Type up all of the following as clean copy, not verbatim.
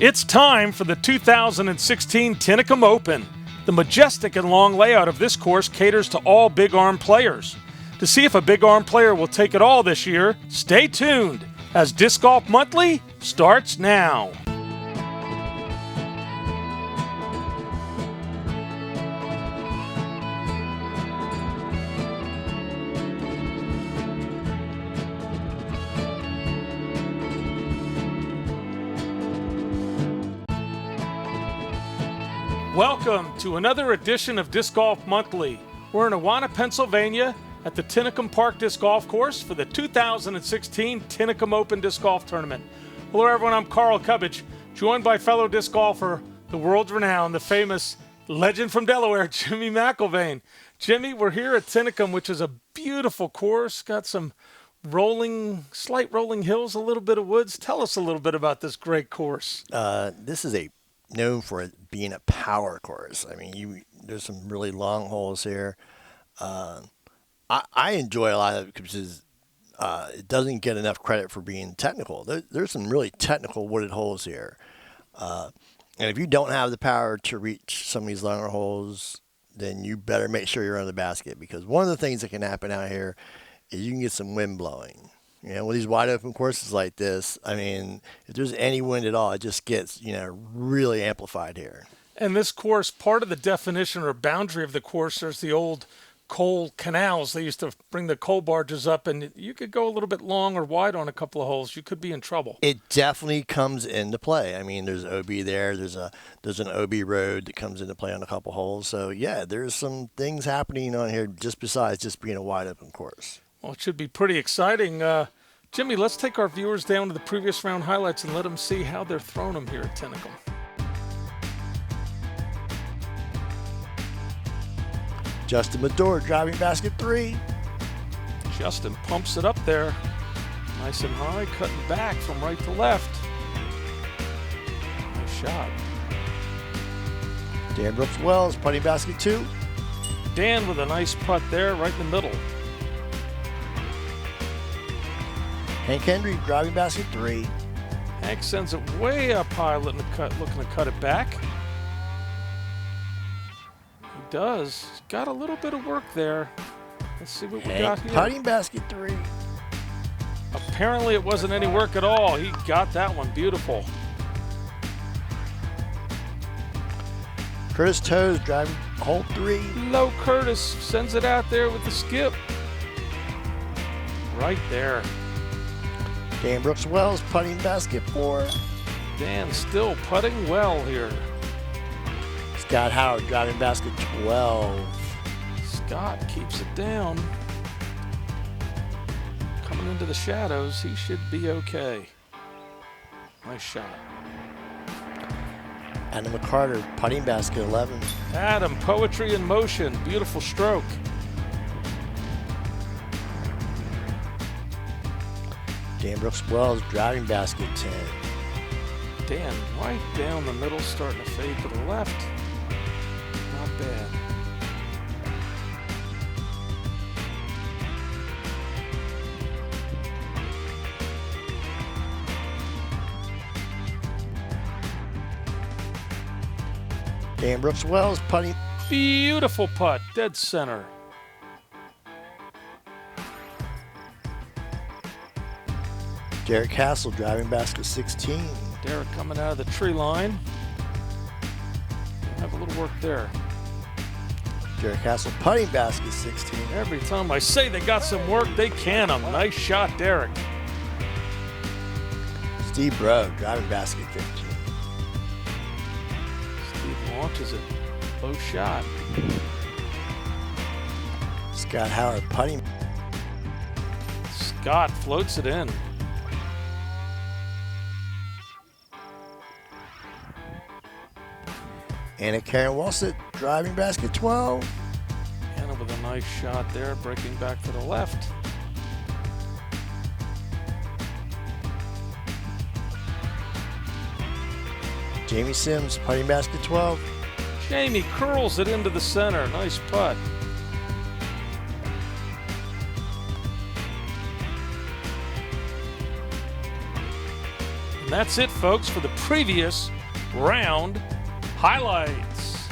It's time for the 2016 Tinicum Open. The majestic and long layout of this course caters to all big arm players. To see if a big arm player will take it all this year, stay tuned as Disc Golf Monthly starts now. Welcome to another edition of Disc Golf Monthly. We're in Awana, Pennsylvania at the Tinicum Park Disc Golf Course for the 2016 Tinicum Open Disc Golf Tournament. Hello everyone, I'm Carl Kubich, joined by fellow disc golfer, the world's renowned, the famous legend from Delaware, Jimmy McIlvaine. Jimmy, we're here at Tinicum, which is a beautiful course, got some slight rolling hills, a little bit of woods. Tell us a little bit about this great course. This is known for it being a power course. I mean, there's some really long holes here. I enjoy a lot of it because it doesn't get enough credit for being technical. There's some really technical wooded holes here. And if you don't have the power to reach some of these longer holes, then you better make sure you're on the basket, because one of the things that can happen out here is you can get some wind blowing. You know, with these wide open courses like this, I mean, if there's any wind at all, it just gets, really amplified here. And this course, part of the definition or boundary of the course, there's the old coal canals. They used to bring the coal barges up, and you could go a little bit long or wide on a couple of holes. You could be in trouble. It definitely comes into play. I mean, there's OB there. There's an OB road that comes into play on a couple holes. So, yeah, there's some things happening on here just besides just being a wide open course. Well, it should be pretty exciting. Jimmy, let's take our viewers down to the previous round highlights and let them see how they're throwing them here at Tinicum. Justin Medor, driving basket 3. Justin pumps it up there. Nice and high, cutting back from right to left. Nice shot. Dan Brooks-Wells, putting basket 2. Dan with a nice putt there, right in the middle. Hank Hendry, driving basket 3. Hank sends it way up high, looking to cut it back. He does. He's got a little bit of work there. Let's see what we got here. Putting basket 3. Apparently it wasn't any work at all. He got that one beautiful. Curtis Toes, driving hole 3. Low Curtis sends it out there with the skip. Right there. Dan Brooks-Wells, putting basket 4. Dan still putting well here. Scott Howard, driving basket 12. Scott keeps it down. Coming into the shadows, he should be okay. Nice shot. Adam McCarter, putting basket 11. Adam, poetry in motion. Beautiful stroke. Dan Brooks-Wells, driving basket 10. Dan right down the middle, starting to fade to the left. Not bad. Dan Brooks-Wells, putting. Beautiful putt, dead center. Derek Castle, driving basket 16. Derek coming out of the tree line. Have a little work there. Derek Castle, putting basket 16. Every time I say they got some work, they can them. Nice shot, Derek. Steve Bro, driving basket 15. Steve launches it. Low shot. Scott Howard, putting. Scott floats it in. Anna Karen Walsett, driving basket 12. Anna with a nice shot there, breaking back to the left. Jamie Sims, putting basket 12. Jamie curls it into the center. Nice putt. that's it, folks, for the previous round highlights.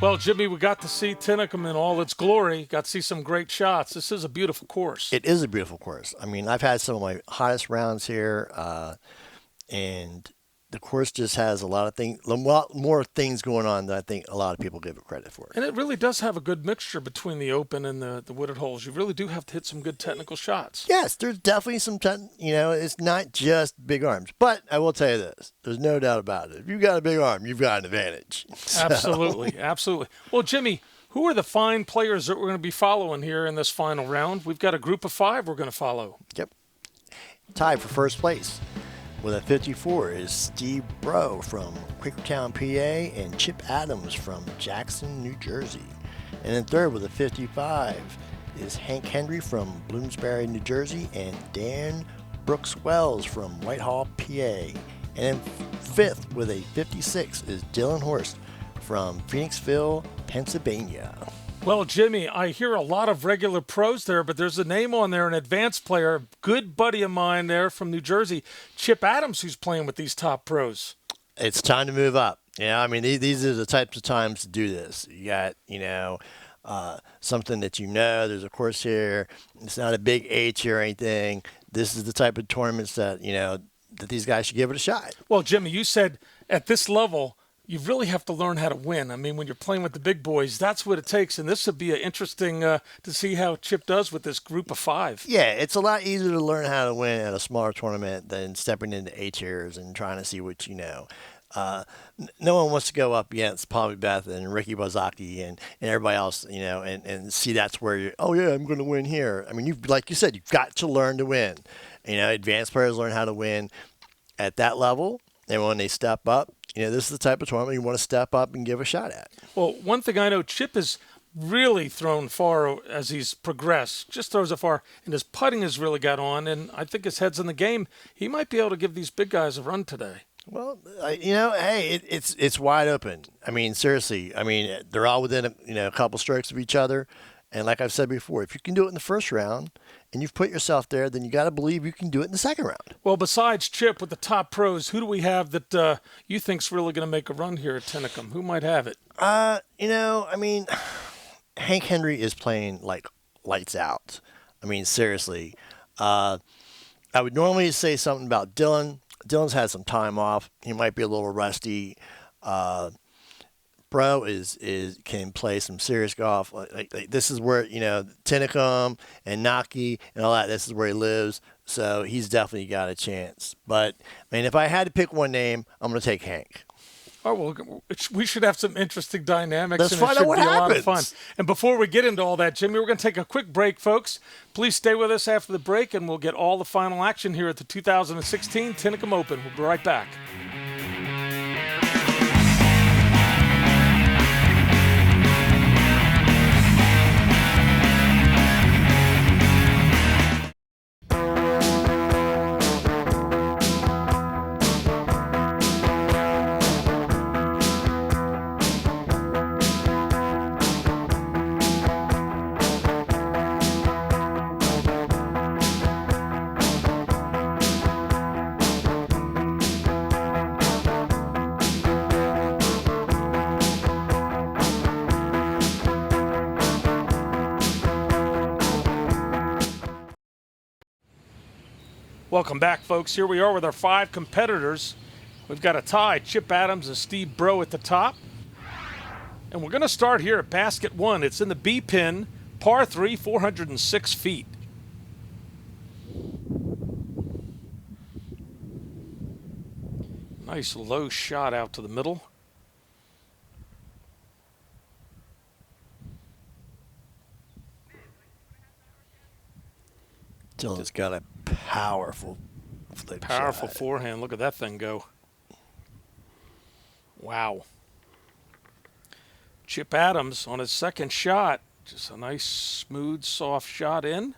Well, Jimmy, we got to see Tinicum in all its glory. Got to see some great shots. This is a beautiful course. It is a beautiful course. I mean, I've had some of my hottest rounds here, and the course just has a lot more things going on than I think a lot of people give it credit for. And it really does have a good mixture between the open and the wooded holes. You really do have to hit some good technical shots. Yes, there's definitely some, it's not just big arms. But I will tell you this, there's no doubt about it. If you've got a big arm, you've got an advantage. So. Absolutely, absolutely. Well, Jimmy, who are the fine players that we're going to be following here in this final round? We've got a group of 5 we're going to follow. Yep. Tied for first place with a 54 is Steve Bro from Quakertown, PA, and Chip Adams from Jackson, New Jersey. And in third with a 55 is Hank Henry from Bloomsbury, New Jersey, and Dan Brooks Wells from Whitehall, PA. And in fifth with a 56 is Dylan Horst from Phoenixville, Pennsylvania. Well, Jimmy, I hear a lot of regular pros there, but there's a name on there, an advanced player, good buddy of mine there from New Jersey, Chip Adams, who's playing with these top pros. It's time to move up. I mean, these are the types of times to do this. You got, something that there's a course here. It's not a big H or anything. This is the type of tournaments that, that these guys should give it a shot. Well, Jimmy, you said at this level, you really have to learn how to win. I mean, when you're playing with the big boys, that's what it takes. And this would be interesting to see how Chip does with this group of 5. Yeah, it's a lot easier to learn how to win at a smaller tournament than stepping into A-tiers and trying to see what you know. No one wants to go up against Polly Beth and Ricky Wazaki and everybody else, and see that's where you're, oh, yeah, I'm going to win here. I mean, like you said, you've got to learn to win. Advanced players learn how to win at that level. And when they step up, this is the type of tournament you want to step up and give a shot at. Well, one thing I know, Chip has really thrown far as he's progressed. Just throws it far, and his putting has really got on. And I think his head's in the game. He might be able to give these big guys a run today. Well, hey, it's wide open. I mean, seriously. I mean, they're all within a couple strokes of each other. And like I've said before, if you can do it in the first round and you've put yourself there, then you got to believe you can do it in the second round. Well, besides Chip with the top pros, who do we have that you think's really going to make a run here at Tinicum? Who might have it? I mean, Hank Henry is playing like lights out. I mean, seriously. I would normally say something about Dylan. Dylan's had some time off. He might be a little rusty. Bro can play some serious golf. Like this is where Tinicum and Naki and all that. This is where he lives, so he's definitely got a chance. But I mean, if I had to pick one name, I'm going to take Hank. Oh, well, we should have some interesting dynamics. Let's find out what happens. A lot of fun. And before we get into all that, Jimmy, we're going to take a quick break, folks. Please stay with us after the break, and we'll get all the final action here at the 2016 Tinicum Open. We'll be right back. Welcome back, folks. Here we are with our 5 competitors. We've got a tie, Chip Adams and Steve Bro at the top. And we're going to start here at basket 1. It's in the B pin, par 3, 406 feet. Nice low shot out to the middle. Dylan's got a powerful flick Powerful shot. forehand. Look at that thing go. Wow. Chip Adams on his second shot. Just a nice, smooth, soft shot in.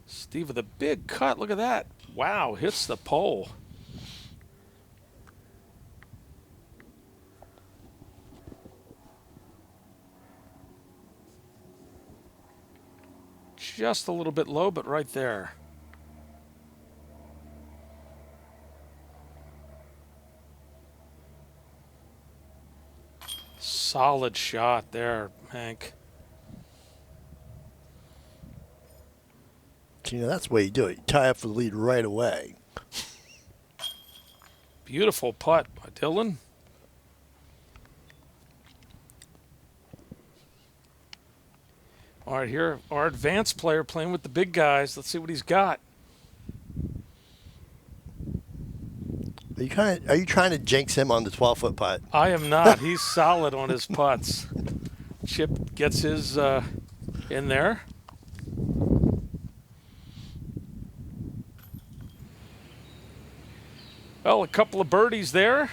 Steve with a big cut. Look at that. Wow, hits the pole. just a little bit low, but right there. Solid shot there, Hank. You know, that's the way you do it. You tie up for the lead right away. Beautiful putt by Dylan. All right, here our advanced player playing with the big guys. Let's see what he's got. Are you trying to jinx him on the 12-foot putt? I am not. He's solid on his putts. Chip gets his in there. Well, a couple of birdies there.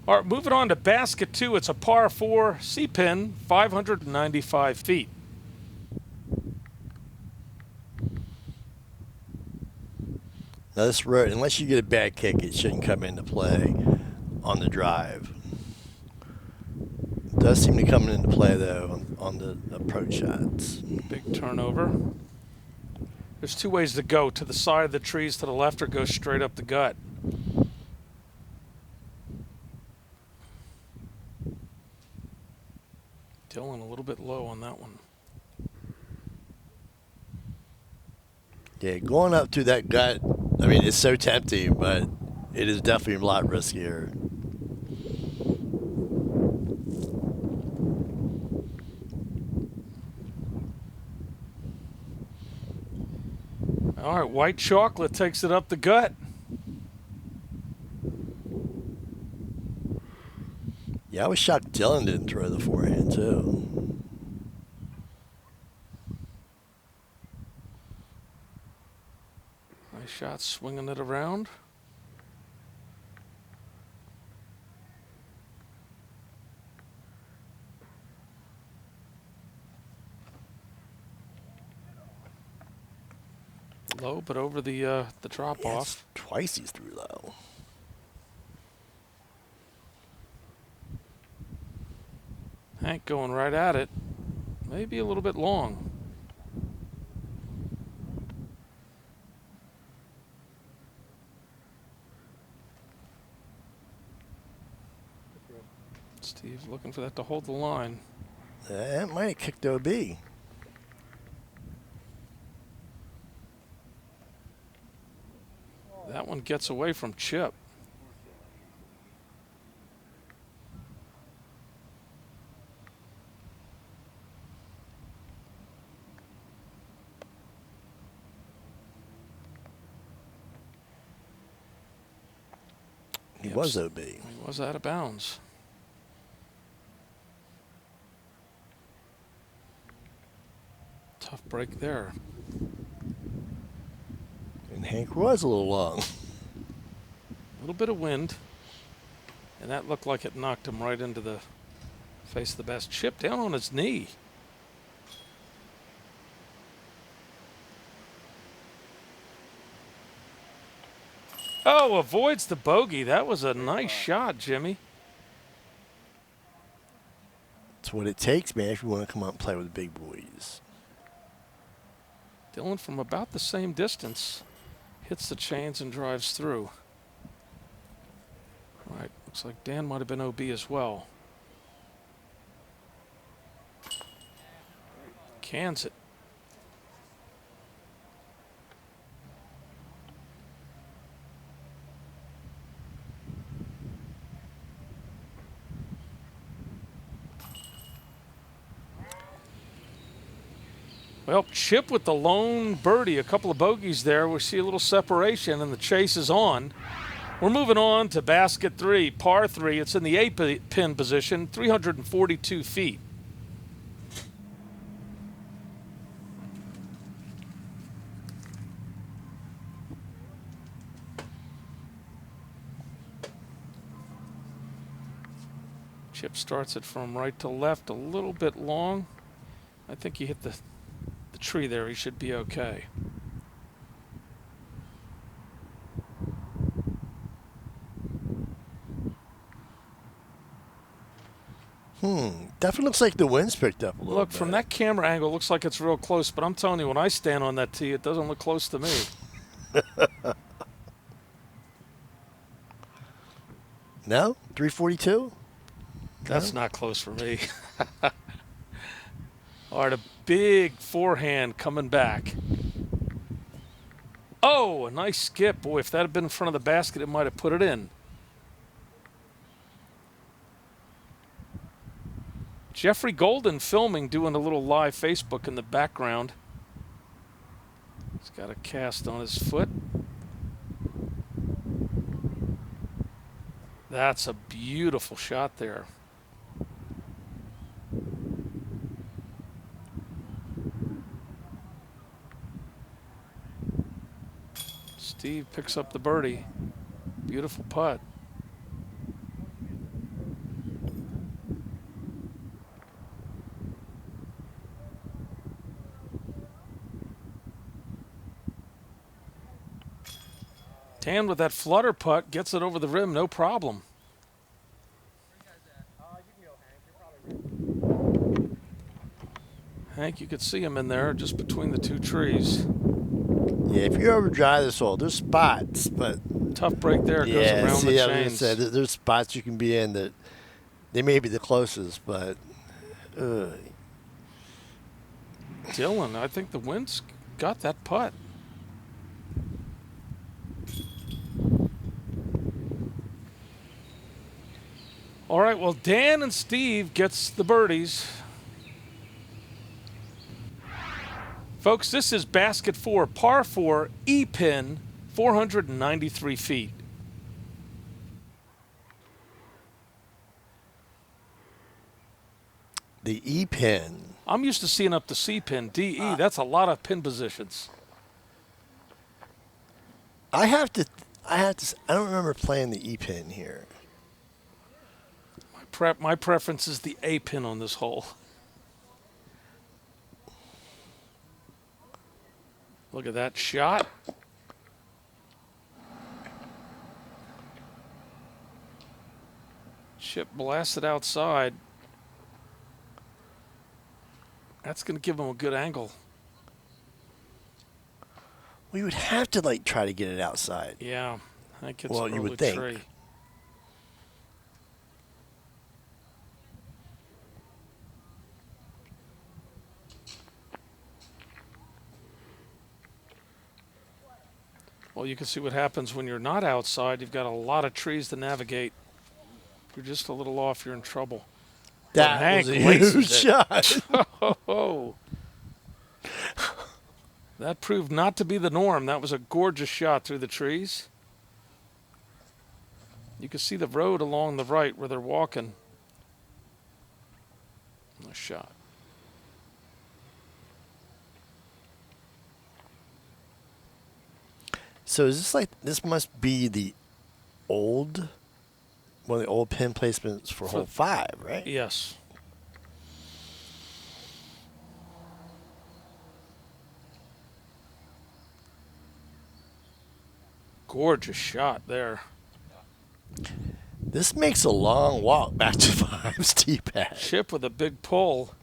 All right, moving on to basket 2. It's a par 4 C-pin, 595 feet. Now this road, unless you get a bad kick, it shouldn't come into play on the drive. It does seem to come into play though on the approach shots. Big turnover. There's 2 ways to go: to the side of the trees to the left, or go straight up the gut. Dylan a little bit low on that one. Yeah, going up to that gut, I mean, it's so tempting, but it is definitely a lot riskier. All right, white chocolate takes it up the gut. Yeah, I was shocked Dylan didn't throw the forehand too. Nice shot, swinging it around. Low, but over the drop off. Twice he's threw low. Hank going right at it. Maybe a little bit long. Steve looking for that to hold the line. That might have kicked OB. That one gets away from Chip. He was OB. He was out of bounds. Tough break there. And Hank was a little long. A little bit of wind. And that looked like it knocked him right into the face of the best. Chip down on his knee. Oh, avoids the bogey. That was a nice shot, Jimmy. That's what it takes, man, if you want to come out and play with the big boys. Dylan from about the same distance hits the chains and drives through. All right, looks like Dan might have been OB as well. Cans it. Well, Chip with the lone birdie, a couple of bogeys there. We see a little separation, and the chase is on. We're moving on to basket 3, par 3. It's in the A-pin position, 342 feet. Chip starts it from right to left, a little bit long. I think he hit the tree there. He should be okay. Definitely looks like the wind's picked up a little Look, bit. from that camera angle, it looks like it's real close, but I'm telling you, when I stand on that tee, it doesn't look close to me. No? 342? That's not close for me. All right, a big forehand coming back. Oh, a nice skip. Boy, if that had been in front of the basket, it might have put it in. Jeffrey Golden filming, doing a little live Facebook in the background. He's got a cast on his foot. That's a beautiful shot there. Steve picks up the birdie. Beautiful putt. Dan with that flutter putt gets it over the rim, no problem. Hank, you could see him in there just between the two trees. Yeah, if you ever drive this hole, there's spots, but Tough break there. It goes around the chains. Said, there's spots you can be in that they may be the closest, but Dylan, I think the wind's got that putt. All right, well, Dan and Steve gets the birdies. Folks, this is basket 4, par 4, E-pin, 493 feet. the E-pin. I'm used to seeing up the C-pin, D-E. That's a lot of pin positions. I don't remember playing the E-pin here. My preference is the A-pin on this hole. Look at that shot. Chip blasted outside. That's going to give him a good angle. We would have to try to get it outside. Yeah, I think it's Well, an you early would think. tree. Well, you can see what happens when you're not outside. You've got a lot of trees to navigate. If you're just a little off, you're in trouble. That Hank was a laces huge it. shot. Oh, that proved not to be the norm. That was a gorgeous shot through the trees. You can see the road along the right where they're walking. Nice shot. So is this must be the one of the old pin placements for hole 5, right? Yes. Gorgeous shot there. This makes a long walk back to 5's tee pad. Chip with a big pull.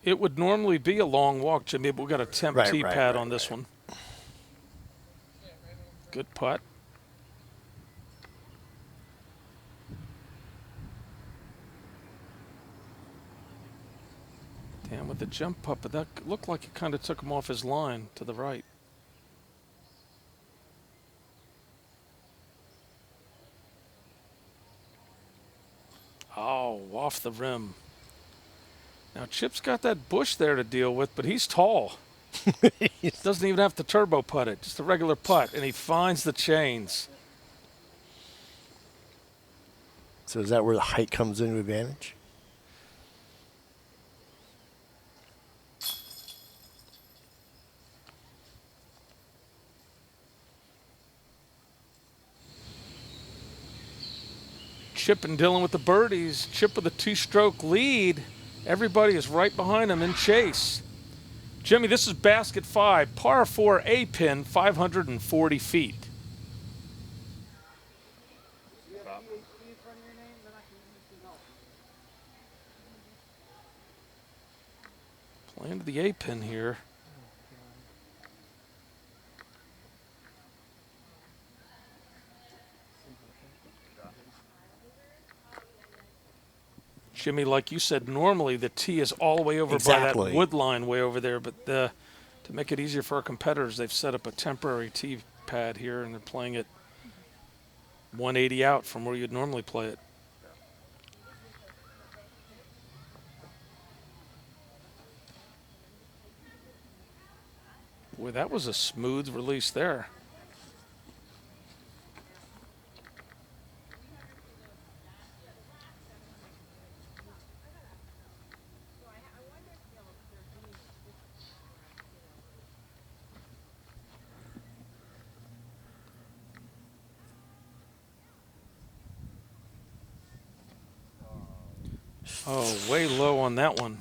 It would normally be a long walk, Jimmy, but we've got a temp tee pad on this one. Good putt. Damn, with the jump putt, but that looked like it kind of took him off his line to the right. Oh, off the rim. Now, Chip's got that bush there to deal with, but he's tall. He doesn't even have to turbo putt it, just a regular putt, and he finds the chains. So is that where the height comes into advantage? Chip and Dylan with the birdies. Chip with a 2-stroke lead. Everybody is right behind him in chase. Jimmy, this is basket 5, par 4 A pin, 540 feet. Playing to the A pin here. Jimmy, like you said, normally the tee is all the way over by that wood line way over there, but to make it easier for our competitors, they've set up a temporary tee pad here, and they're playing it 180 out from where you'd normally play it. Boy, that was a smooth release there. Oh, way low on that one.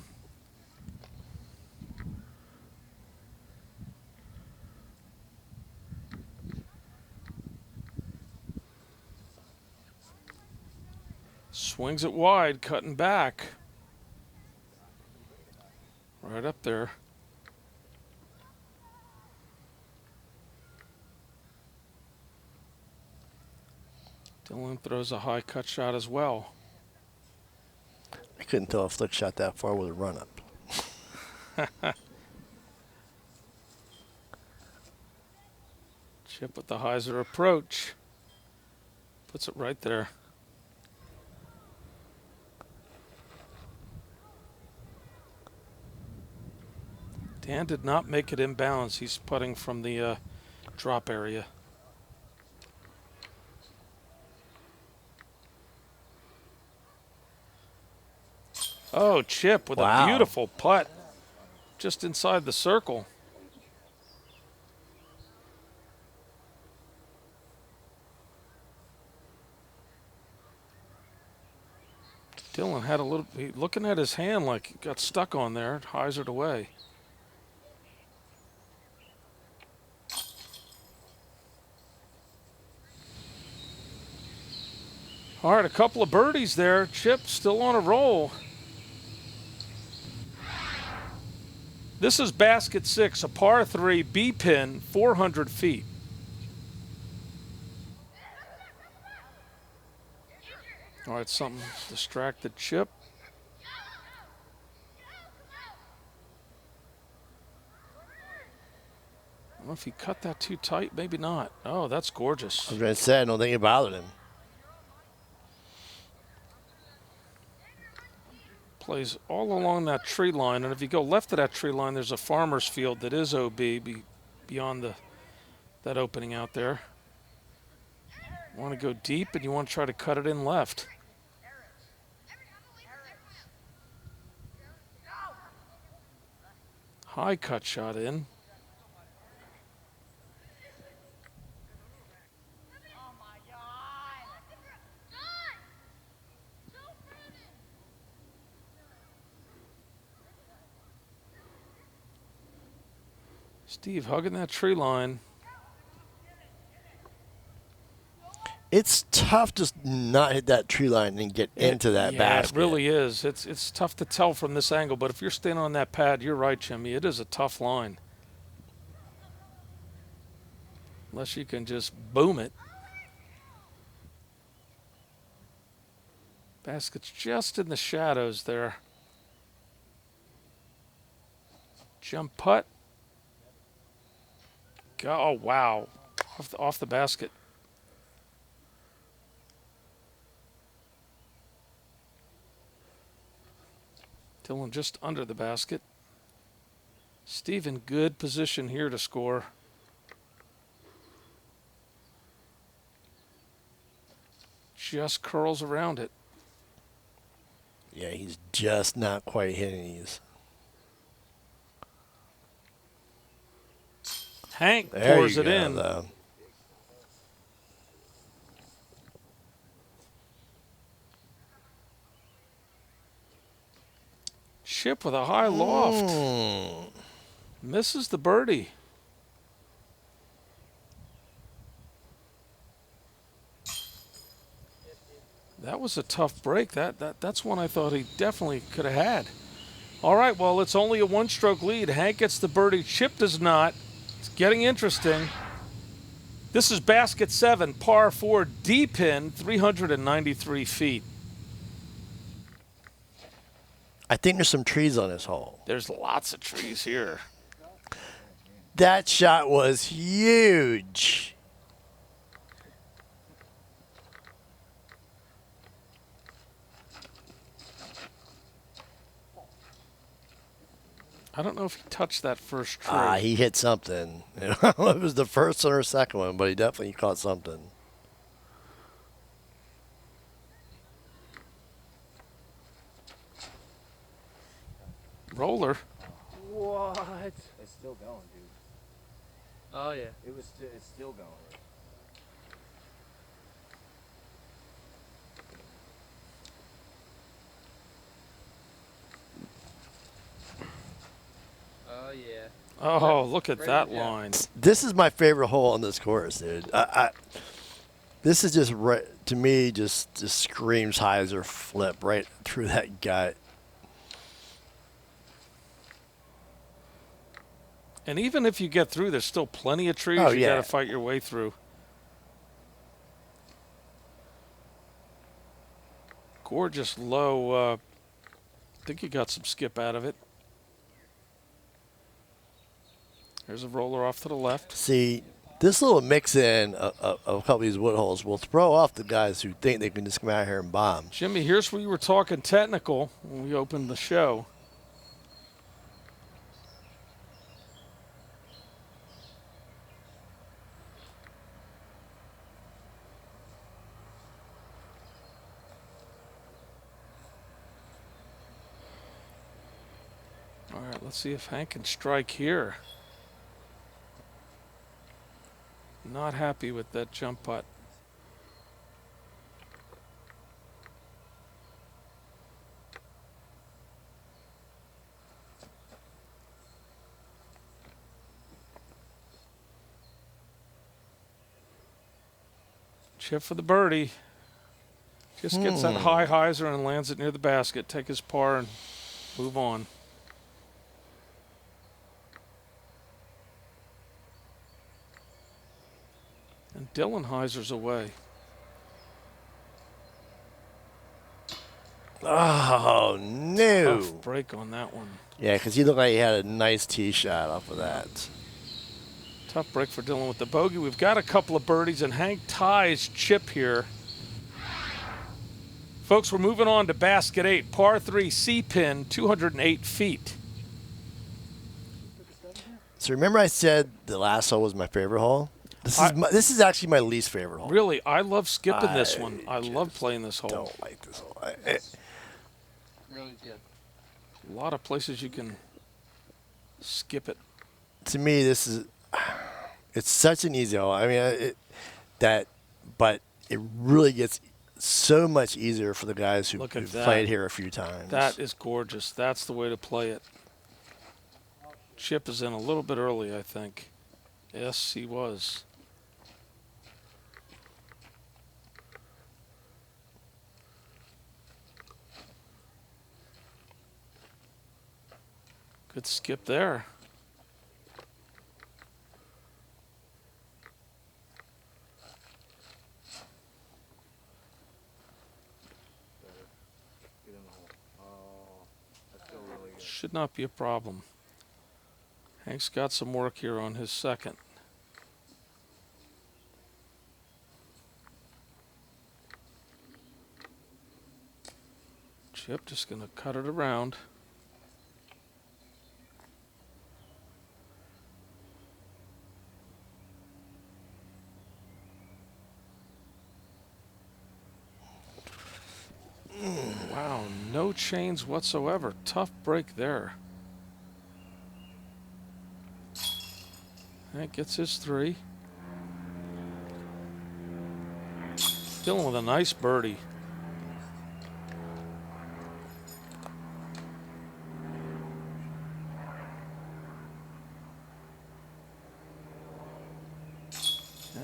Swings it wide, cutting back. Right up there. Dylan throws a high cut shot as well. I couldn't tell a flick shot that far with a run up. Chip with the hyzer approach. Puts it right there. Dan did not make it inbounds. He's putting from the drop area. Oh, Chip with a beautiful putt just inside the circle. Dylan had a little, looking at his hand like he got stuck on there, hyzered away. All right, a couple of birdies there. Chip still on a roll. This is basket 6, a par 3 B pin, 400 feet. All right, something distracted Chip. I don't know if he cut that too tight, maybe not. Oh, that's gorgeous. I was going to say, I don't think it bothered him. Plays all along that tree line, and if you go left of that tree line, there's a farmer's field that is OB beyond that opening out there. You want to go deep, and you want to try to cut it in left. High cut shot in. Steve hugging that tree line. It's tough to not hit that tree line and get into that basket. It really is. It's tough to tell from this angle, but if you're standing on that pad, you're right, Jimmy. It is a tough line. Unless you can just boom it. Basket's just in the shadows there. Jump putt. Oh, wow. Off the basket. Dylan just under the basket. Steve in good position here to score. Just curls around it. Yeah, he's just not quite hitting these. Hank pours it in. Though. Chip with a high loft. Misses the birdie. That was a tough break. That's one I thought he definitely could have had. All right, well, it's only a one-stroke lead. Hank gets the birdie. Chip does not. It's getting interesting. This is basket 7, par 4, D-pin, 393 feet. I think there's some trees on this hole. There's lots of trees here. That shot was huge. I don't know if he touched that first tree. He hit something. I don't know if it was the first one or second one, but he definitely caught something. Roller. What? It's still going, dude. Oh yeah. It's still going. Oh yeah. Oh, look at Great that job. line. This is my favorite hole on this course, dude. This is just right to me. Just screams hyzer flip right through that gut. And even if you get through, there's still plenty of trees Oh, you yeah. got to fight your way through. Gorgeous low. I think you got some skip out of it. There's a roller off to the left. See, this little mix-in of a couple of these wood holes will throw off the guys who think they can just come out here and bomb. Jimmy, here's where you were talking technical when we opened the show. All right, let's see if Hank can strike here. Not happy with that jump putt. Chip for the birdie. Just gets that high hyzer and lands it near the basket. Take his par and move on. And Dylan hyzer's away. Oh, no. Tough break on that one. Yeah, because he looked like he had a nice tee shot off of that. Tough break for Dylan with the bogey. We've got a couple of birdies, and Hank ties Chip here. Folks, we're moving on to basket 8, par 3, C-pin, 208 feet. So remember I said the last hole was my favorite hole? This is actually my least favorite hole. Really, I love skipping this one. I love playing this hole. Don't like this hole. Really good. A lot of places you can skip it. To me, it's such an easy hole. I mean, but it really gets so much easier for the guys who've played here a few times. That is gorgeous. That's the way to play it. Chip is in a little bit early, I think. Yes, he was. Good skip there. Should not be a problem. Hank's got some work here on his second. Chip just going to cut it around. Wow, no chains whatsoever. Tough break there. Hank gets his 3. Dylan with a nice birdie.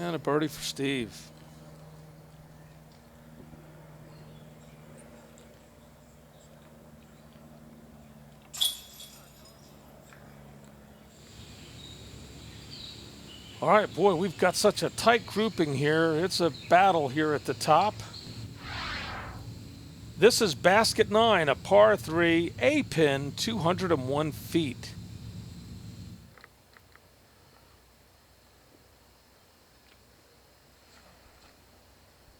And a birdie for Steve. All right, boy, we've got such a tight grouping here. It's a battle here at the top. This is basket 9, a par 3, A pin, 201 feet.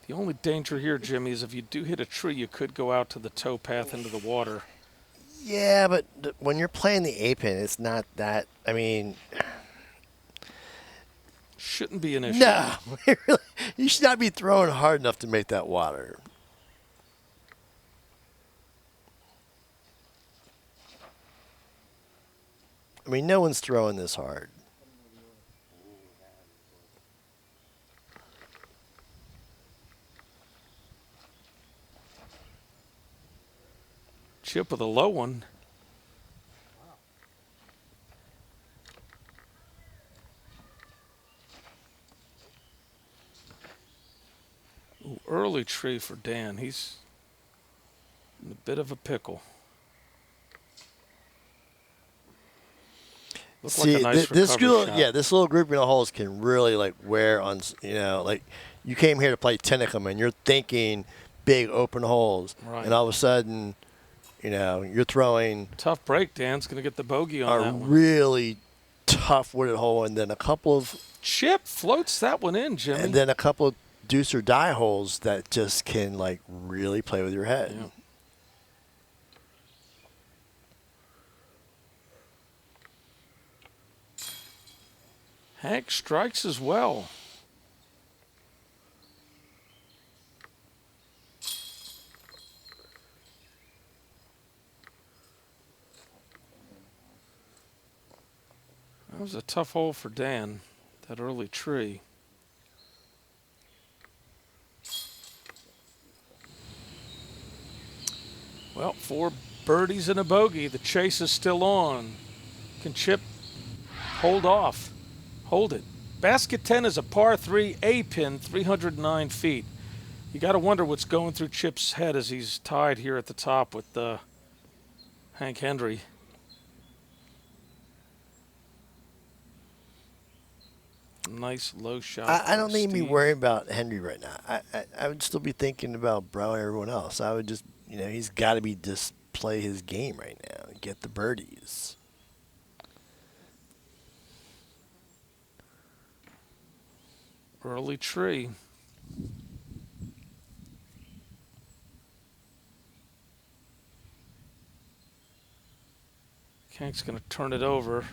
The only danger here, Jimmy, is if you do hit a tree, you could go out to the towpath into the water. Yeah, but when you're playing the A pin, it's not that. I mean, Shouldn't be an issue. no, you should not be throwing hard enough to make that water. I mean, no one's throwing this hard. Chip with a low one. Ooh, early tree for Dan. He's in a bit of a pickle. Looks like a nice recovery shot. This little grouping of holes can really like wear on. Like you came here to play Tinicum and you're thinking big open holes, Right. and all of a sudden, you're throwing Tough break. Dan's going to get the bogey on a that one. really tough wooded hole, and then a couple of Chip floats that one in, Jimmy. and then a couple of deuce or die holes that just can like really play with your head. Yeah. Hank strikes as well. That was a tough hole for Dan, that early tree. Well, 4 birdies and a bogey. The chase is still on. Can Chip hold off? Hold it. Basket 10 is a par 3, A pin, 309 feet. You got to wonder what's going through Chip's head as he's tied here at the top with Hank Hendry. Nice low shot. I don't need to be Steve. worrying about Henry right now. I would still be thinking about Brown and everyone else. I would just, he's got to be just play his game right now and get the birdies. Early tree. Hank's going to turn it over.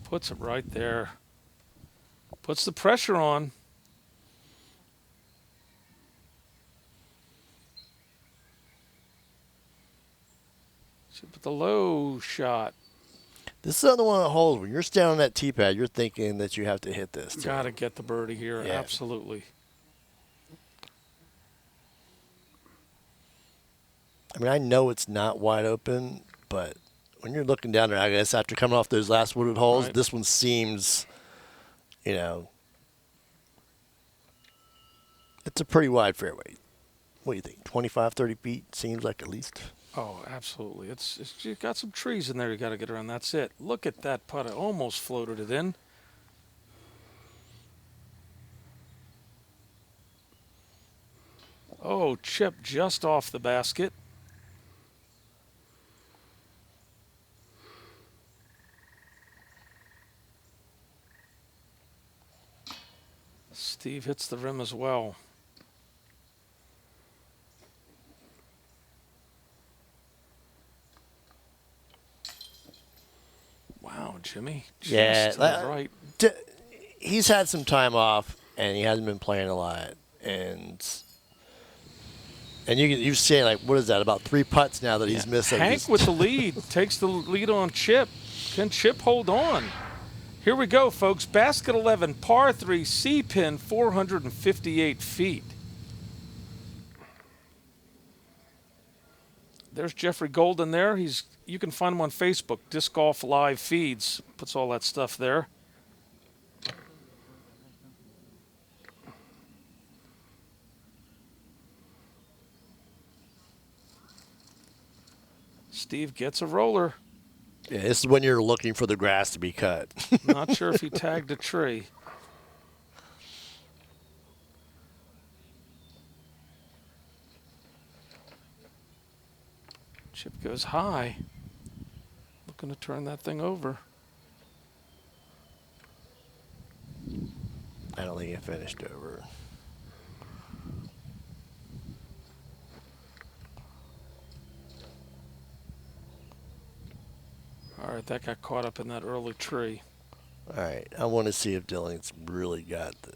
Puts it right there. Puts the pressure on. Chip with the low shot. This is another one of the holes when you're standing on that tee pad, you're thinking that you have to hit this. Got to get the birdie here. Yeah. Absolutely. I mean, I know it's not wide open, but when you're looking down there, I guess after coming off those last wooded holes, Right. this one seems, it's a pretty wide fairway. What do you think? 25, 30 feet seems like at least. Oh, absolutely. It's you got some trees in there you got to get around. That's it. Look at that putt. I almost floated it in. Oh, Chip just off the basket. Steve hits the rim as well. Wow, Jimmy. Just to the right. He's had some time off, and he hasn't been playing a lot. And you've seen, like, what is that, about 3 putts now that he's missed. Hank with the lead. Takes the lead on Chip. Can Chip hold on? Here we go, folks. Basket 11, par 3, C pin, 458 feet. There's Jeffrey Golden there. You can find him on Facebook, Disc Golf Live Feeds. Puts all that stuff there. Steve gets a roller. Yeah, this is when you're looking for the grass to be cut. Not sure if he tagged a tree. Chip goes high. Looking to turn that thing over. I don't think it finished over. All right, that got caught up in that early tree. All right, I want to see if Dylan's really got the.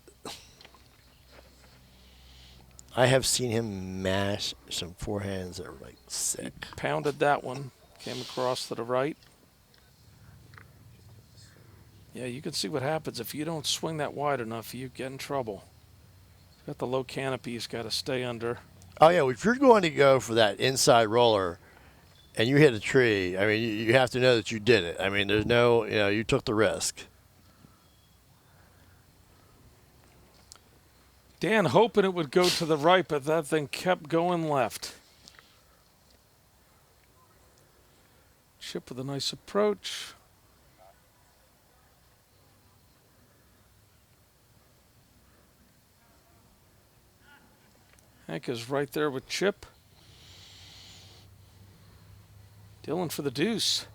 I have seen him mash some forehands that were like sick. Pounded that one. Came across to the right. Yeah, you can see what happens if you don't swing that wide enough. You get in trouble. Got the low canopy. He's got to stay under. Oh yeah, if you're going to go for that inside roller, and you hit a tree, I mean, you have to know that you did it. I mean, there's no, you took the risk. Dan hoping it would go to the right, but that thing kept going left. Chip with a nice approach. Hank is right there with Chip. Dylan for the deuce.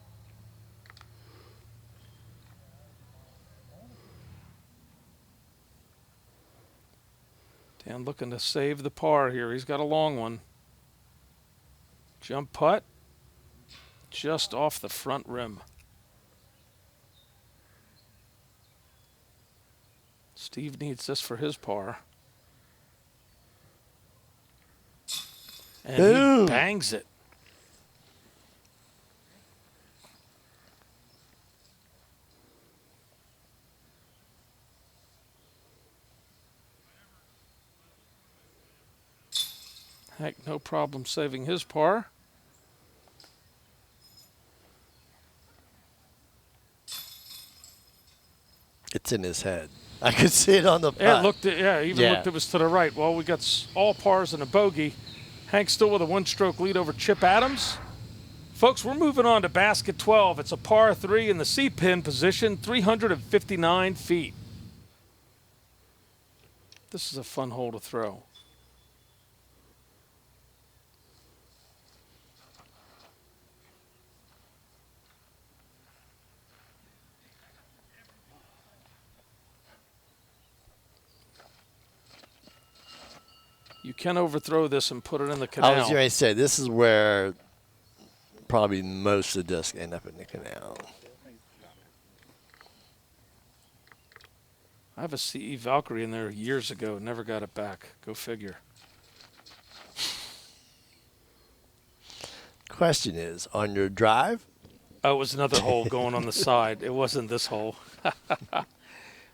Dan looking to save the par here. He's got a long one. Jump putt. Just off the front rim. Steve needs this for his par. And he bangs it. Heck, no problem saving his par. It's in his head. I could see it on the putt. Looked it was to the right. Well, we got all pars and a bogey. Hank still with a one-stroke lead over Chip Adams. Folks, we're moving on to basket 12. It's a par 3 in the C-pin position, 359 feet. This is a fun hole to throw. You can overthrow this and put it in the canal. I was going to say, this is where probably most of the discs end up in the canal. I have a CE Valkyrie in there years ago. Never got it back. Go figure. Question is, on your drive? Oh, it was another hole going on the side. It wasn't this hole. All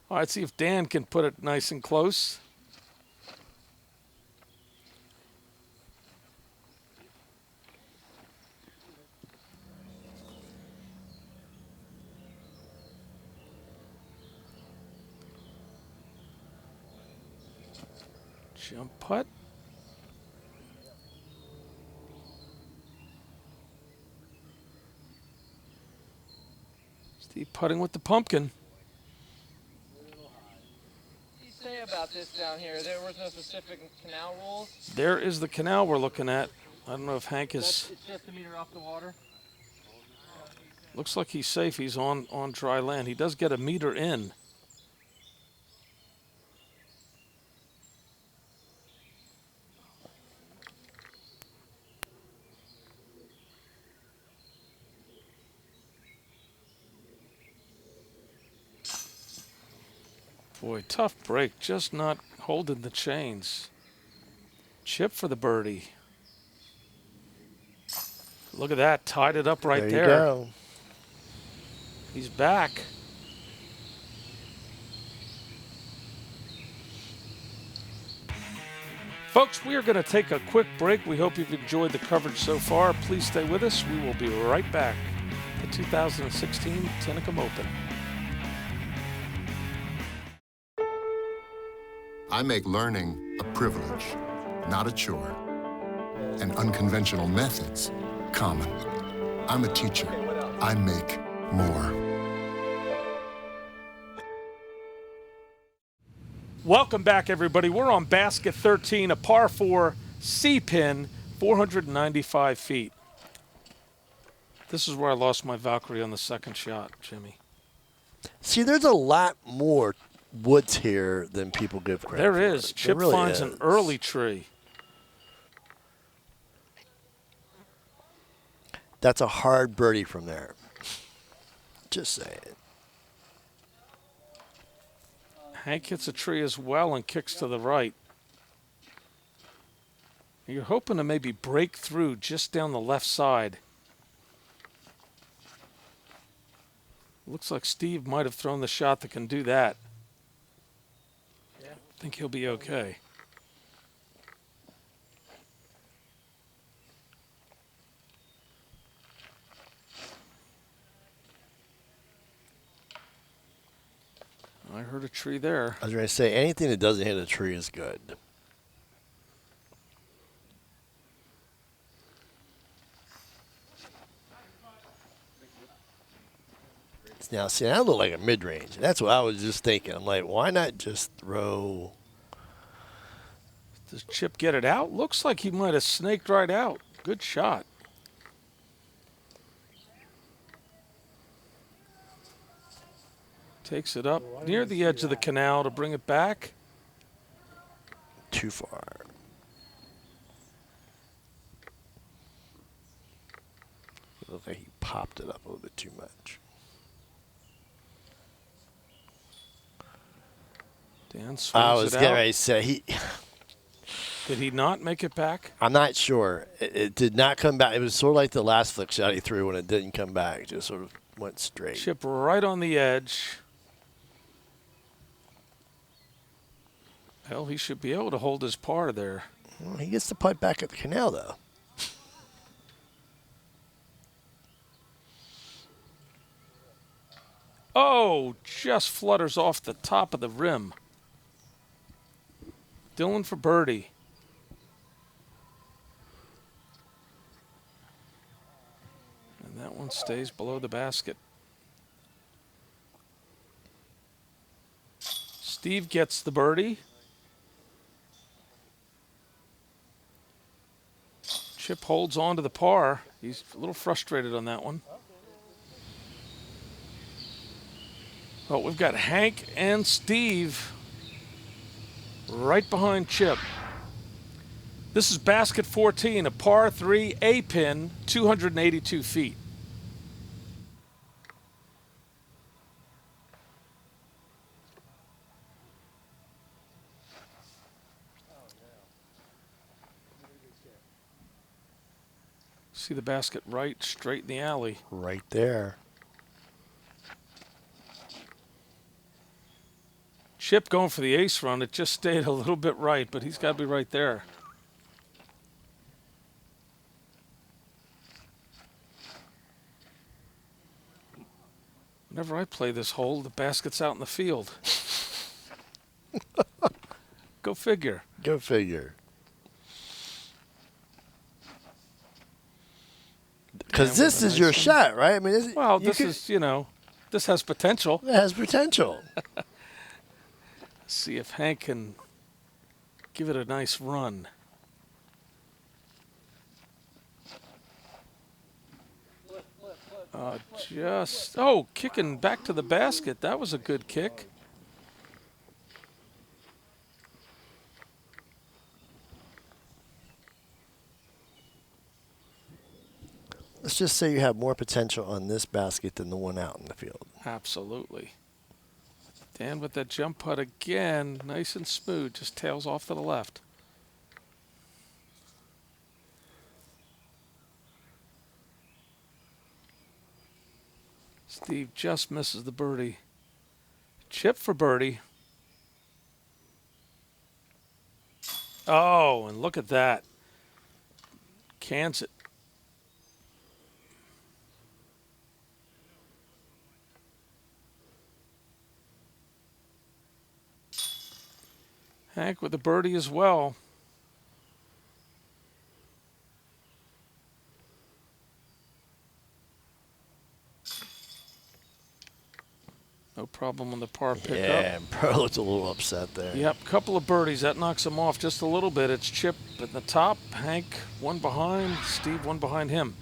right, see if Dan can put it nice and close. Jump putt. Steve putting with the pumpkin. What do you say about this down here? There was no specific canal rules? There is the canal we're looking at. I don't know if Hank is... It's just a meter off the water? Looks like he's safe. He's on dry land. He does get a meter in. Boy, tough break. Just not holding the chains. Chip for the birdie. Look at that. Tied it up right there. There you go. He's back. Folks, we are going to take a quick break. We hope you've enjoyed the coverage so far. Please stay with us. We will be right back. The 2016 Tinicum Open. I make learning a privilege, not a chore, and unconventional methods common. I'm a teacher. I make more. Welcome back, everybody. We're on basket 13, a par 4 C-pin, 495 feet. This is where I lost my Valkyrie on the second shot, Jimmy. See, there's a lot more woods here than people give credit for. There is. Chip really finds is. an early tree. That's a hard birdie from there. Just saying. Hank hits a tree as well and kicks to the right. You're hoping to maybe break through just down the left side. Looks like Steve might have thrown the shot that can do that. I think he'll be okay. I heard a tree there. I was going to say, anything that doesn't hit a tree is good. Now, see, that looked like a mid-range. That's what I was just thinking. I'm like, why not just throw? Does Chip get it out? Looks like he might have snaked right out. Good shot. Takes it up near the edge of the canal to bring it back. Too far. It looked like he popped it up a little bit too much. Dan swings I was it getting out. ready to say, Did he not make it back? I'm not sure. It did not come back. It was sort of like the last flick shot he threw when it didn't come back. It just sort of went straight. Chip right on the edge. Hell, he should be able to hold his par there. Well, he gets to putt back at the canal, though. Oh, just flutters off the top of the rim. Dylan for birdie. And that one stays below the basket. Steve gets the birdie. Chip holds on to the par. He's a little frustrated on that one. Oh, we've got Hank and Steve right behind Chip. This is basket 14, a par 3 A-pin, 282 feet. See the basket right, straight in the alley. Right there. Chip going for the ace run. It just stayed a little bit right, but he's got to be right there. Whenever I play this hole, the basket's out in the field. Go figure. Go figure. Because Yeah, this with a is nice your one. shot, right? I mean, this has potential. It has potential. See if Hank can give it a nice run. Kicking back to the basket. That was a good kick. Let's just say you have more potential on this basket than the one out in the field. Absolutely. Dan with that jump putt again. Nice and smooth. Just tails off to the left. Steve just misses the birdie. Chip for birdie. Oh, and look at that. Cans it. Hank with the birdie as well. No problem on the par pickup. Yeah, Pro looked a little upset there. Yep, couple of birdies. That knocks him off just a little bit. It's Chip at the top, Hank one behind, Steve one behind him.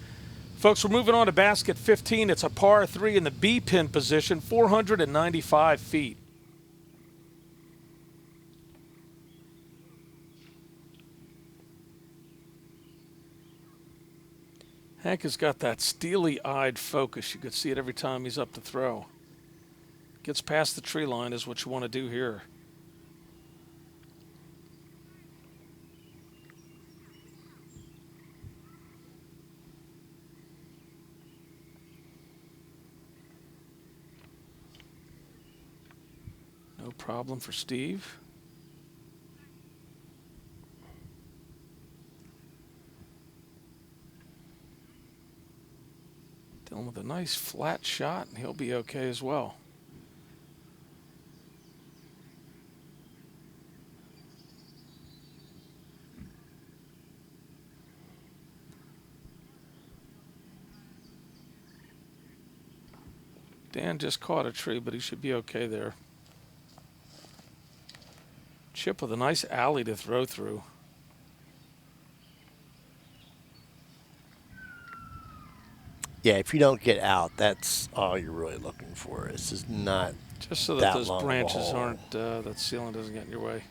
Folks, we're moving on to basket 15. It's a par 3 in the B pin position, 495 feet. Hank has got that steely-eyed focus. You could see it every time he's up to throw. Gets past the tree line is what you want to do here. No problem for Steve. Dylan with a nice flat shot, and he'll be okay as well. Dan just caught a tree, but he should be okay there. Chip with a nice alley to throw through. Yeah, if you don't get out, that's all you're really looking for. This is not just so that that those long of a branches hole. aren't, that ceiling doesn't get in your way.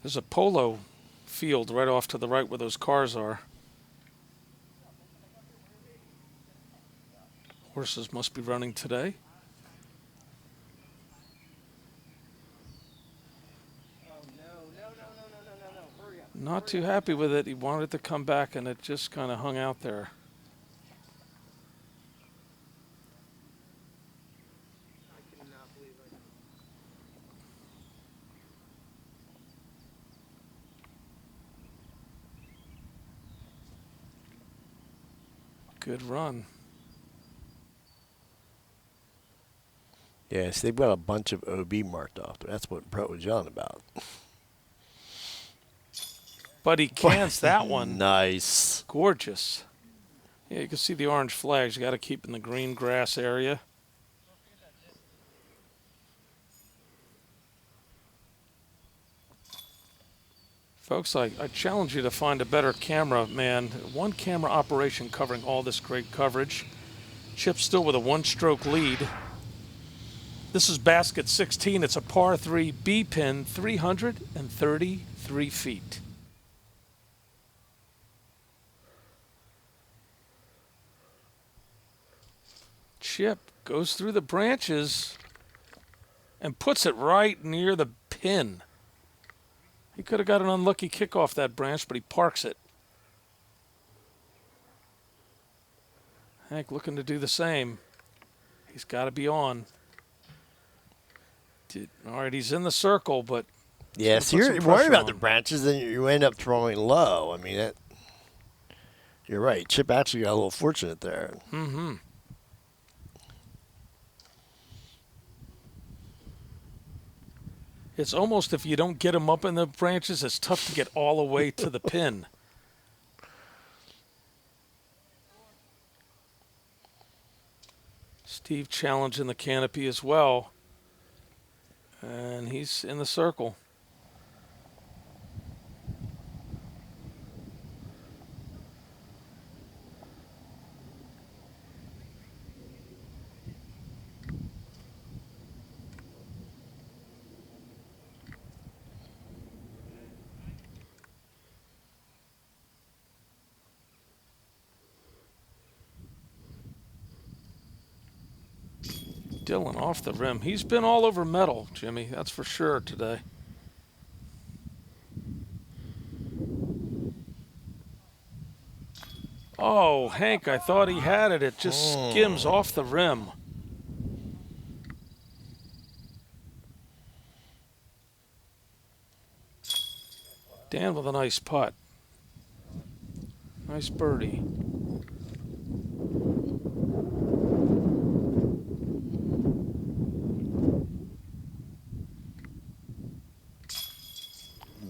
There's a polo field right off to the right where those cars are. Horses must be running today. Not too happy with it. He wanted it to come back, and it just kind of hung out there. Good run. Yes, they've got a bunch of OB marked off there. That's what Pro was yelling about. But he cans that one. Nice. Gorgeous. Yeah, you can see the orange flags. You got to keep in the green grass area. Folks, I challenge you to find a better camera, man. One camera operation covering all this great coverage. Chip still with a one-stroke lead. This is basket 16. It's a par 3 B pin, 333 feet. Chip goes through the branches and puts it right near the pin. He could have got an unlucky kick off that branch, but he parks it. Hank looking to do the same. He's got to be on. All right, he's in the circle, but... Yeah, so you're worried about the branches, then you end up throwing low. I mean, you're right. Chip actually got a little fortunate there. Mm-hmm. It's almost, if you don't get him up in the branches, it's tough to get all the way to the pin. Steve challenging the canopy as well. And he's in the circle. Dylan off the rim. He's been all over metal, Jimmy. That's for sure today. Oh, Hank, I thought he had it. It just skims off the rim. Dan with a nice putt. Nice birdie.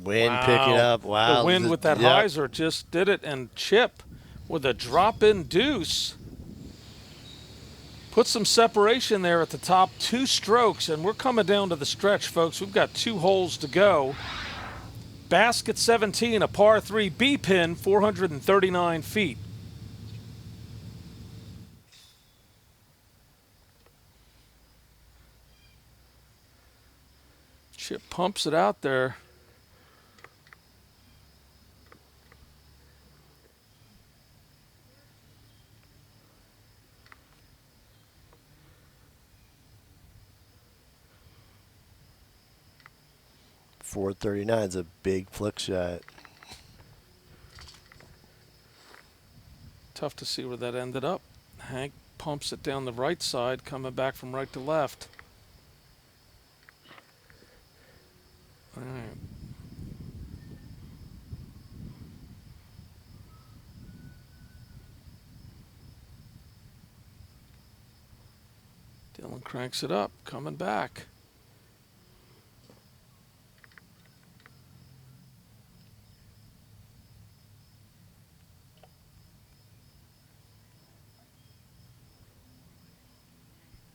Wind picking up. Wow. The wind with that hyzer just did it. And Chip with a drop-in deuce. Put some separation there at the top, 2 strokes, and we're coming down to the stretch, folks. We've got 2 holes to go. Basket 17, a par 3 B pin, 439 feet. Chip pumps it out there. .439 is a big flick shot. Tough to see where that ended up. Hank pumps it down the right side, coming back from right to left. All right. Dylan cranks it up, coming back.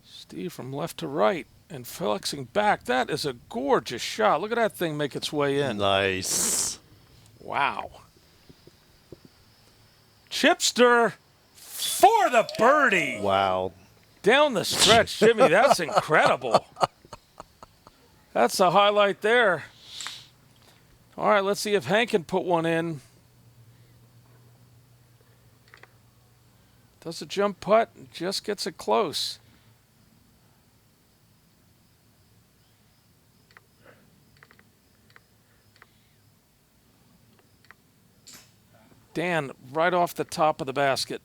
Steve from left to right and flexing back. That is a gorgeous shot. Look at that thing make its way in. Nice. Wow. Chipster for the birdie. Wow. Down the stretch, Jimmy. That's incredible. That's a highlight there. All right, let's see if Hank can put one in. Does a jump putt, just gets it close. Dan, right off the top of the basket.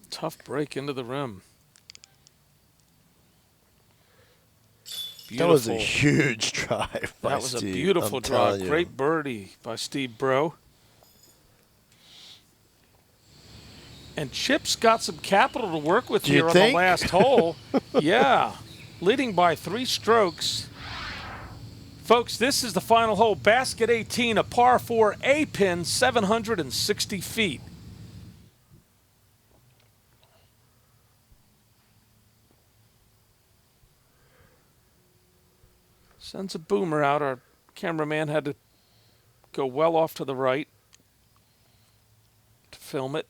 Tough break into the rim. Beautiful. That was a huge drive by That was Steve. a beautiful I'm drive. telling you. Great birdie by Steve Bro. And Chip's got some capital to work with Do you here on think? the last hole. Yeah. Leading by 3 strokes. Folks, this is the final hole. Basket 18, a par 4 A pin, 760 feet. Sends a boomer out. Our cameraman had to go well off to the right to film it.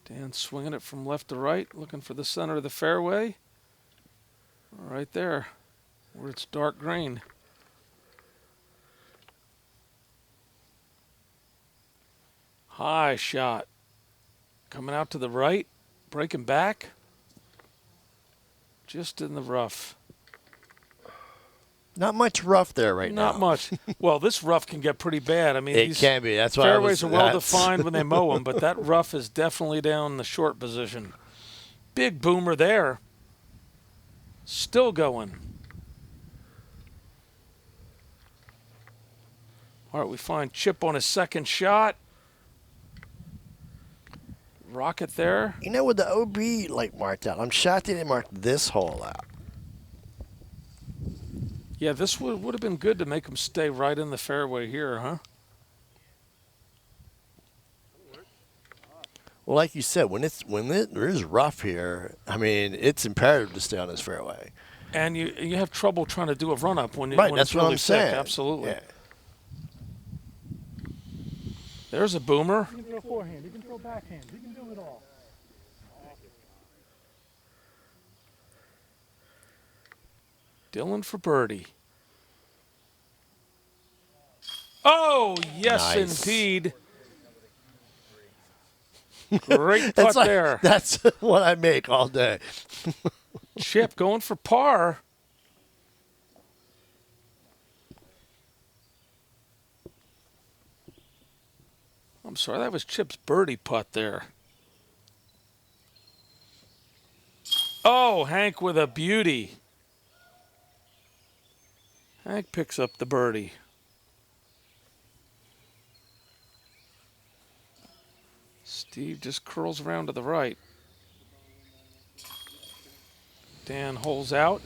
Dan swinging it from left to right, looking for the center of the fairway. Right there, where it's dark green. High shot. Coming out to the right, breaking back. Just in the rough. Not much rough there right now. Not much. Well, this rough can get pretty bad. I mean, It these can be. That's why fairways are well defined when they mow them, but that rough is definitely down in the short position. Big boomer there. Still going. All right, we find Chip on his second shot. Rocket there. You know, with the OB marked out, I'm shocked they didn't mark this hole out. Yeah, this would have been good to make him stay right in the fairway here, huh? Well, like you said, when there is rough here, I mean, it's imperative to stay on this fairway. And you have trouble trying to do a run up when, Right, when that's it's what really I'm thick. saying. Absolutely. Yeah. There's a boomer. You can throw forehand, you can throw backhand, you can do it all. Dylan for birdie. Oh, yes, Nice. indeed. Great putt It's like, there. That's what I make all day. Chip going for par. I'm sorry, that was Chip's birdie putt there. Oh, Hank with a beauty. Hank picks up the birdie. Steve just curls around to the right. Dan holes out.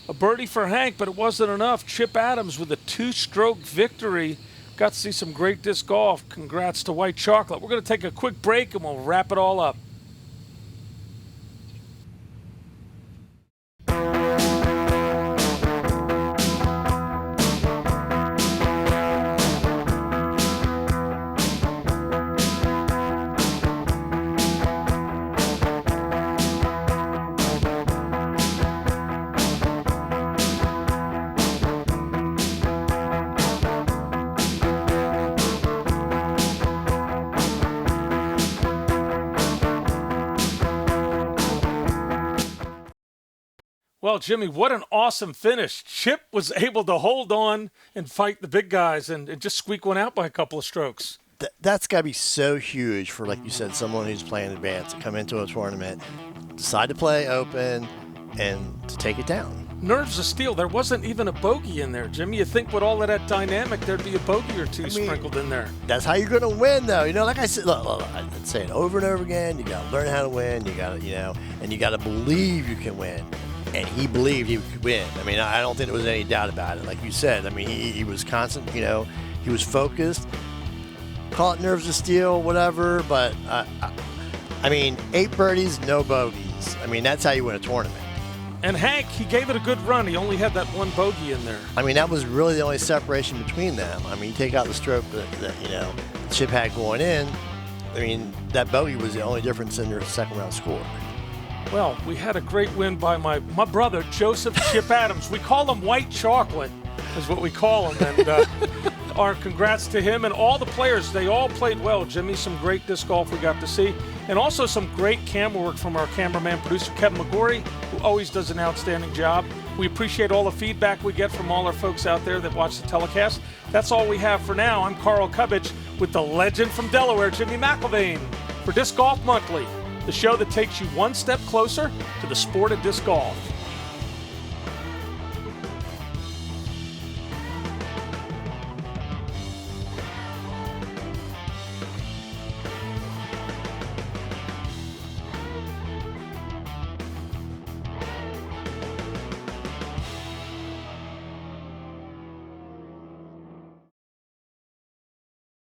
A birdie for Hank, but it wasn't enough. Chip Adams with a 2-stroke victory. Got to see some great disc golf. Congrats to White Chocolate. We're going to take a quick break and we'll wrap it all up. Well, Jimmy, what an awesome finish. Chip was able to hold on and fight the big guys and just squeak one out by a couple of strokes. That's got to be so huge for, like you said, someone who's playing advanced to come into a tournament, decide to play open, and to take it down. Nerves of steel. There wasn't even a bogey in there, Jimmy. You think with all of that dynamic, there'd be a bogey or two sprinkled in there. That's how you're going to win, though. You know, like I said, look, I say it over and over again. You got to learn how to win. You got to, and you got to believe you can win. And he believed he could win. I mean, I don't think there was any doubt about it. Like you said, I mean, he was constant, he was focused. Call it nerves of steel, whatever, but, I mean, 8 birdies, no bogeys. I mean, that's how you win a tournament. And Hank, he gave it a good run. He only had that one bogey in there. I mean, that was really the only separation between them. I mean, you take out the stroke that Chip had going in, I mean, that bogey was the only difference in their second round score. Well, we had a great win by my brother, Joseph Chip Adams. We call him White Chocolate, is what we call him. And our congrats to him and all the players. They all played well. Jimmy, some great disc golf we got to see. And also some great camera work from our cameraman, producer, Kevin McGorry, who always does an outstanding job. We appreciate all the feedback we get from all our folks out there that watch the telecast. That's all we have for now. I'm Carl Cubbage with the legend from Delaware, Jimmy McIlvaine, for Disc Golf Monthly, the show that takes you one step closer to the sport of disc golf.